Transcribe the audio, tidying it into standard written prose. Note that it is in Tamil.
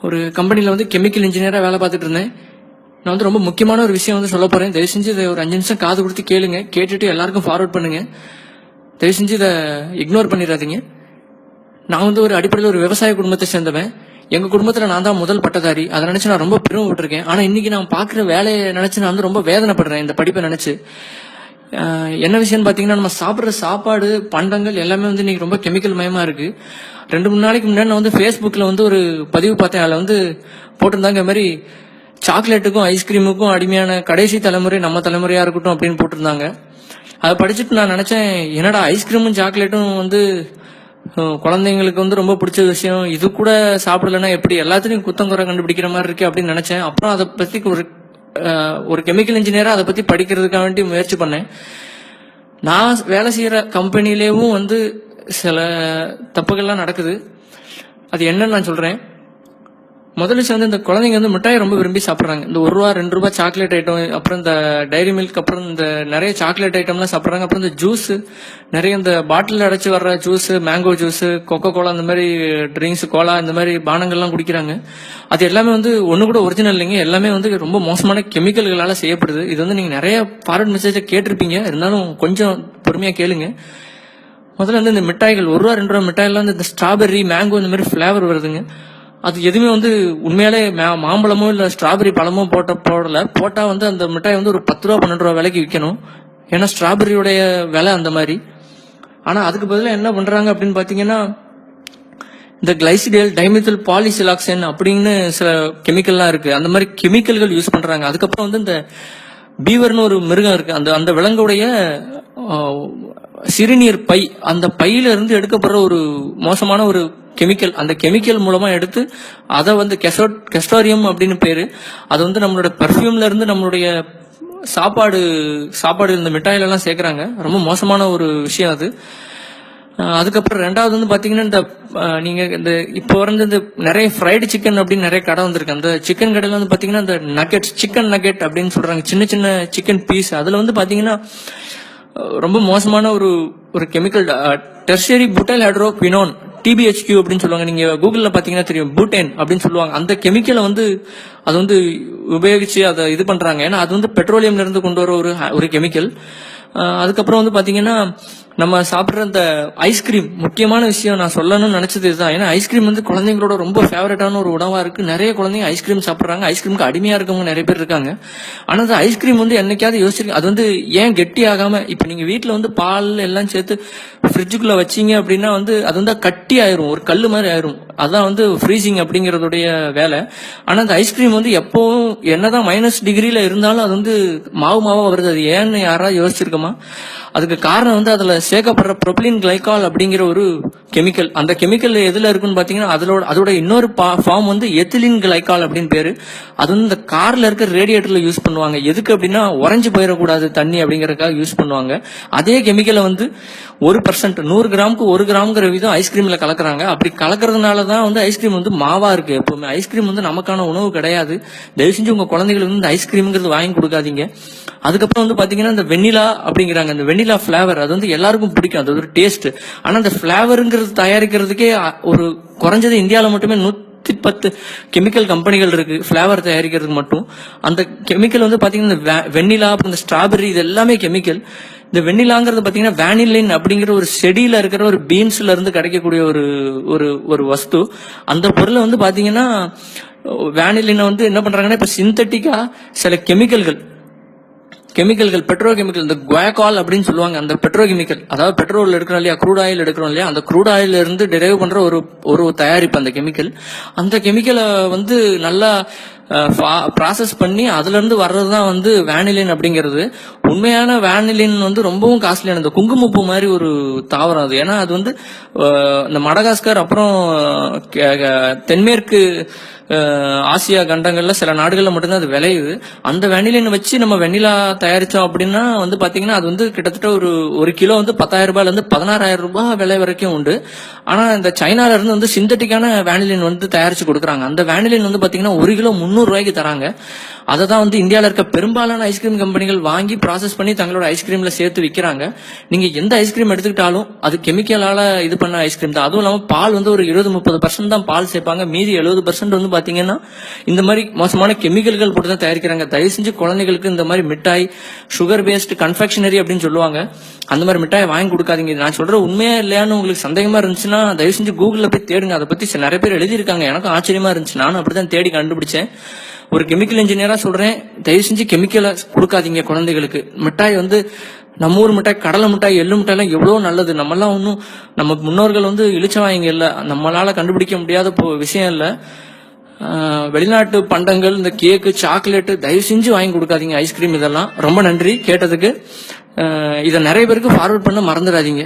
ஒரு கம்பெனியில் வந்து கெமிக்கல் இன்ஜினியராக வேலை பார்த்துட்டு இருந்தேன். நான் வந்து ரொம்ப முக்கியமான ஒரு விஷயம் வந்து சொல்ல போகிறேன். தயவு செஞ்சு இதை ஒரு 5 நிமிஷம் காது கொடுத்து கேளுங்க. கேட்டுட்டு எல்லாருக்கும் ஃபார்வர்ட் பண்ணுங்க. தயவு செஞ்சு இதை இக்னோர் பண்ணிடாதீங்க. நான் வந்து ஒரு அடிப்படையில் ஒரு விவசாய குடும்பத்தை சேர்ந்தவன். எங்கள் குடும்பத்தில் நான் தான் முதல் பட்டதாரி. அதை நினச்சி நான் ரொம்ப பெருமைப்பட்டிருக்கேன். ஆனால் இன்னைக்கு நான் பார்க்குற வேலையை நினச்சி நான் வந்து ரொம்ப வேதனைப்படுறேன் இந்த படிப்பை நினச்சி. என்ன விஷயம்னு பார்த்தீங்கன்னா, நம்ம சாப்பிட்ற சாப்பாடு பண்டங்கள் எல்லாமே வந்து இன்னைக்கு ரொம்ப கெமிக்கல் மயமாக இருக்குது. 2-3 நாளைக்கு முன்னாடி நான் வந்து ஃபேஸ்புக்கில் வந்து ஒரு பதிவு பார்த்தேன். அதில் வந்து போட்டிருந்தாங்க, இந்த மாதிரி சாக்லேட்டுக்கும் ஐஸ்கிரீமுக்கும் அடிமையான கடைசி தலைமுறை நம்ம தலைமுறையாக இருக்கட்டும் அப்படின்னு போட்டிருந்தாங்க. அதை படிச்சுட்டு நான் நினச்சேன், என்னடா ஐஸ்கிரீமும் சாக்லேட்டும் வந்து குழந்தைங்களுக்கு வந்து ரொம்ப பிடிச்ச விஷயம், இது கூட சாப்பிடலன்னா எப்படி, எல்லாத்துலேயும் குத்தம் குறை கண்டுபிடிக்கிற மாதிரி இருக்கு அப்படின்னு நினச்சேன். அப்புறம் அதை பற்றி ஒரு கெமிக்கல் இன்ஜினியராக அதை பற்றி படிக்கிறதுக்காக வேண்டி முயற்சி பண்ணேன். நான் வேலை செய்கிற கம்பெனிலேயும் வந்து சில தப்புகள்லாம் நடக்குது. அது என்னன்னு நான் சொல்கிறேன். முதல்ல வந்து இந்த குழந்தைங்க வந்து மிட்டாயை ரொம்ப விரும்பி சாப்பிட்றாங்க. இந்த ₹1, ₹2 சாக்லேட் ஐட்டம், அப்புறம் இந்த டைரி மில்க், அப்புறம் இந்த நிறைய சாக்லேட் ஐட்டம்லாம் சாப்பிட்றாங்க. அப்புறம் இந்த ஜூஸ், நிறைய இந்த பாட்டில் அடைச்சி வர்ற juice, mango juice, Coca Cola, இந்த மாதிரி ட்ரிங்க்ஸ், கோலா, இந்த மாதிரி பானங்கள்லாம் குடிக்கிறாங்க. அது எல்லாமே வந்து ஒன்று கூட ஒரிஜினல் இல்லைங்க. எல்லாமே வந்து ரொம்ப மோசமான கெமிக்கல்களால் செய்யப்படுது. இது வந்து நீங்கள் நிறைய ஃபார்வர்ட் மெசேஜை கேட்டிருப்பீங்க. இருந்தாலும் கொஞ்சம் பொறுமையாக கேளுங்க. முதல்ல வந்து இந்த மிட்டாய்கள் ₹1, ₹2 மிட்டாயெல்லாம் வந்து இந்த ஸ்ட்ராபெர்ரி, மேங்கோ இந்த மாதிரி ஃப்ளேவர் வருதுங்க. அது எதுவுமே வந்து உண்மையாலே மாம்பழமோ இல்லை ஸ்ட்ராபெரி பழமோ போட்டால் வந்து அந்த மிட்டாய் வந்து ஒரு ₹10, ₹12 விலைக்கு விற்கணும். ஏன்னா ஸ்ட்ராபெரியோடைய விலை அந்த மாதிரி. ஆனால் அதுக்கு பதிலாக என்ன பண்ணுறாங்க அப்படின்னு பார்த்தீங்கன்னா, இந்த கிளைசிடேல், டைமெத்தில் பாலிசிலாக்சன் அப்படின்னு சில கெமிக்கல்லாம் இருக்குது. அந்த மாதிரி கெமிக்கல்கள் யூஸ் பண்ணுறாங்க. அதுக்கப்புறம் வந்து இந்த பீவர்னு ஒரு மிருகம் இருக்குது. அந்த விலங்குடைய சிறுநீர் பை, அந்த பையில இருந்து எடுக்கப்படுற ஒரு மோசமான ஒரு கெமிக்கல். அந்த கெமிக்கல் மூலமா எடுத்து அதை வந்து கெஸ்டோரியம் அப்படின்னு பேரு. அது வந்து நம்மளோட பர்ஃபியூம்ல இருந்து நம்மளுடைய சாப்பாடு இந்த மிட்டாயில எல்லாம் சேர்க்கறாங்க. ரொம்ப மோசமான ஒரு விஷயம் அது. அதுக்கப்புறம் ரெண்டாவது வந்து பாத்தீங்கன்னா, இந்த நீங்க இந்த இப்போ வந்து இந்த நிறைய ஃப்ரைடு சிக்கன் அப்படின்னு நிறைய கடை வந்திருக்கு. அந்த சிக்கன் கடையில வந்து பாத்தீங்கன்னா, இந்த நக்கெட்ஸ், சிக்கன் நக்கெட் அப்படின்னு சொல்றாங்க, சின்ன சின்ன சிக்கன் பீஸ். அதுல வந்து பாத்தீங்கன்னா ரொம்ப மோசமான ஒரு கெமிக்கல், டெர்ஷியரி புட்டைல் ஹைட்ரோகுயினோன், TBHQ அப்படின்னு சொல்லுவாங்க. நீங்க கூகுள்ல பாத்தீங்கன்னா தெரியும், பூட்டேன் அப்படின்னு சொல்லுவாங்க. அந்த கெமிக்கலை வந்து அது வந்து உபயோகிச்சு அதை இது பண்றாங்க. ஏன்னா அது வந்து பெட்ரோலியம்ல இருந்து கொண்டு வர ஒரு கெமிக்கல். அதுக்கப்புறம் வந்து பாத்தீங்கன்னா, நம்ம சாப்பிட்ற இந்த ஐஸ்கிரீம், முக்கியமான விஷயம் நான் சொல்லணும்னு நினைச்சது இதுதான். ஏன்னா ஐஸ்கிரீம் வந்து குழந்தைங்களோட ரொம்ப ஃபேவரட்டான ஒரு உணவா இருக்கு. நிறைய குழந்தைங்க ஐஸ்கிரீம் சாப்பிட்றாங்க. ஐஸ்கிரீமுக்கு அடிமையா இருக்கவங்க நிறைய பேர் இருக்காங்க. ஆனா அந்த ஐஸ்கிரீம் வந்து என்னைக்காவது யோசிச்சிருக்கீங்க, அது வந்து ஏன் கெட்டி ஆகாம, இப்ப நீங்க வீட்டுல வந்து பால் எல்லாம் சேர்த்து ஃப்ரிட்ஜுக்குள்ள வச்சீங்க அப்படின்னா வந்து அது வந்து கட்டி ஆயிரும், ஒரு கல்லு மாதிரி ஆயிரும். அதான் வந்து ஃப்ரீசிங் அப்படிங்கறதுடைய வேலை. ஆனா அந்த ஐஸ்கிரீம் வந்து எப்பவும் என்னதான் -டிகிரில இருந்தாலும் அது வந்து மாவா வருது. அது ஏன்னு யாராவது யோசிச்சிருக்கோமா? அதுக்கு காரணம் வந்து அதுல சேர்க்கப்படுற ப்ரொபிலின் கிளைகால் அப்படிங்கிற ஒரு கெமிக்கல். அந்த கெமிக்கல் எதுல இருக்குன்னு பாத்தீங்கன்னா, அதோட இன்னொரு ஃபார்ம் வந்து எத்திலின் கிளைகால் அப்படின்னு பேரு. அது வந்து இந்த கார்ல இருக்க ரேடியேட்டர்ல யூஸ் பண்ணுவாங்க. எதுக்கு அப்படின்னா, உறைஞ்சு போயிடக்கூடாது தண்ணி அப்படிங்கறதுக்காக யூஸ் பண்ணுவாங்க. அதே கெமிக்கலை வந்து 1%, 100 கிராமுக்கு 1 கிராம்ங்கிற விதம் ஐஸ்கிரீம்ல கலக்குறாங்க. அப்படி கலக்குறதுனாலதான் வந்து ஐஸ்கிரீம் வந்து மாவா இருக்கு. எப்பவுமே ஐஸ்கிரீம் வந்து நமக்கான உணவு கிடையாது. தயவு செஞ்சு உங்க குழந்தைகளுக்கு வந்து இந்த ஐஸ்கிரீம்ங்கிறது வாங்கி கொடுக்காதீங்க. அதுக்கப்புறம் வந்து பாத்தீங்கன்னா, இந்த வெண்ணிலா அப்படிங்கிறாங்க, இந்த வெண்ணிலா பிளேவர், அது வந்து எல்லாருக்கும் பிடிக்கும், அது ஒரு டேஸ்ட். ஆனா அந்த பிளேவருங்கிறது தயாரிக்கிறதுக்கே ஒரு குறைஞ்சது இந்தியாவில மட்டுமே 110 கெமிக்கல் கம்பெனிகள் இருக்கு பிளேவர் தயாரிக்கிறதுக்கு மட்டும். அந்த கெமிக்கல் வந்து பாத்தீங்கன்னா, வெண்ணிலா, அப்புறம் இந்த ஸ்ட்ராபெரி, இது எல்லாமே கெமிக்கல். இந்த வெண்ணிலாங்கிறது பாத்தீங்கன்னா வேனிலின் அப்படிங்கிற ஒரு செடியில இருக்கிற ஒரு பீன்ஸ்ல இருந்து கிடைக்கக்கூடிய ஒரு வஸ்து. அந்த பொருளை வந்து பாத்தீங்கன்னா, வேனிலினை வந்து என்ன பண்றாங்கன்னா, இப்ப சிந்தட்டிக்கா சில கெமிக்கல்கள், பெட்ரோ கெமிக்கல், இந்த குவாகால் அப்படின்னு சொல்லுவாங்க. அந்த பெட்ரோ கெமிக்கல், அதாவது பெட்ரோல் எடுக்கிறோம் இல்லையா, க்ரூட் ஆயில் எடுக்கிறோம் இல்லையா, அந்த க்ரூட் ஆயில இருந்து டெரைவ் பண்ற ஒரு தயாரிப்பு அந்த கெமிக்கல். அந்த கெமிக்கலை வந்து நல்லா ப்ராசஸ் பண்ணி அதுல இருந்து வர்றதுதான் வந்து வேனிலின் அப்படிங்கிறது. உண்மையான வேனிலின் வந்து ரொம்பவும் காஸ்ட்லியான, இந்த குங்குமப்பூ மாதிரி ஒரு தாவரம் அது. ஏன்னா அது வந்து இந்த மடகாஸ்கர், அப்புறம் தென்மேற்கு ஆசியா கண்டங்கள்ல சில நாடுகள்ல மட்டும்தான் அது விளையுது. அந்த வெனிலின் வச்சு நம்ம வெண்ணிலா தயாரிச்சோம் அப்படின்னா வந்து பாத்தீங்கன்னா, அது வந்து கிட்டத்தட்ட ஒரு கிலோ வந்து ₹10,000 இருந்து ₹16,000 விலை வரைக்கும் உண்டு. ஆனா இந்த சைனால இருந்து வந்து சிந்தட்டிக்கான வேனிலின் வந்து தயாரிச்சு கொடுக்குறாங்க. அந்த வேனிலின் வந்து பாத்தீங்கன்னா 1 கிலோ ரூபாய்க்கு தராங்க. அதை தான் வந்து இந்தியாவில் இருக்க பெரும்பாலான ஐஸ்கிரீம் கம்பெனிகள் வாங்கி ப்ராசஸ் பண்ணி தங்களோட ஐஸ்கிரீம்ல சேர்த்து விற்கிறாங்க. நீங்க எந்த ஐஸ்கிரீம் எடுத்துக்கிட்டாலும் அது கெமிக்கலால இது பண்ண ஐஸ்கிரீம் தான். அதுவும் இல்லாமல் பால் வந்து ஒரு 20-30% தான் பால் சேர்ப்பாங்க. மீதி 70% வந்து பாத்தீங்கன்னா இந்த மாதிரி மோசமான கெமிக்கல்கள் போட்டு தான் தயாரிக்கிறாங்க. தயவு செஞ்சு குழந்தைகளுக்கு இந்த மாதிரி மிட்டாய், சுகர் பேஸ்ட் கன்ஃபெக்ஷனரி அப்படின்னு சொல்லுவாங்க, அந்த மாதிரி மிட்டாய் வாங்கி கொடுக்காதீங்க. நான் சொல்ற உண்மையா இல்லையான்னு உங்களுக்கு சந்தேகமா இருந்துச்சுன்னா தயவு செஞ்சு கூகுள்ல போய் தேடுங்க. அதை பத்தி நிறைய பேர் எழுதியிருக்காங்க. எனக்கும் ஆச்சரியமா இருந்துச்சு. நானும் அப்படிதான் தேடி கண்டுபிடிச்சேன். ஒரு கெமிக்கல் இன்ஜினியரா சொல்றேன், தயவு செஞ்சு கெமிக்கலை கொடுக்காதீங்க குழந்தைகளுக்கு. மிட்டாய் வந்து நம்ம ஊர் மிட்டாய், கடலை மிட்டாய், எள்ளு மிட்டாய் எல்லாம் எவ்வளவு நல்லது. நம்மெல்லாம் ஒன்றும் நம்ம முன்னோர்கள் வந்து இழிச்சவாங்க இல்ல, நம்மளால கண்டுபிடிக்க முடியாத விஷயம் இல்ல. வெளிநாட்டு பண்டங்கள், இந்த கேக்கு, சாக்லேட்டு தயவு செஞ்சு வாங்கி கொடுக்காதீங்க. ஐஸ்கிரீம் இதெல்லாம். ரொம்ப நன்றி கேட்டதுக்கு. இதை நிறைய பேருக்கு ஃபார்வர்ட் பண்ண மறந்துடாதீங்க.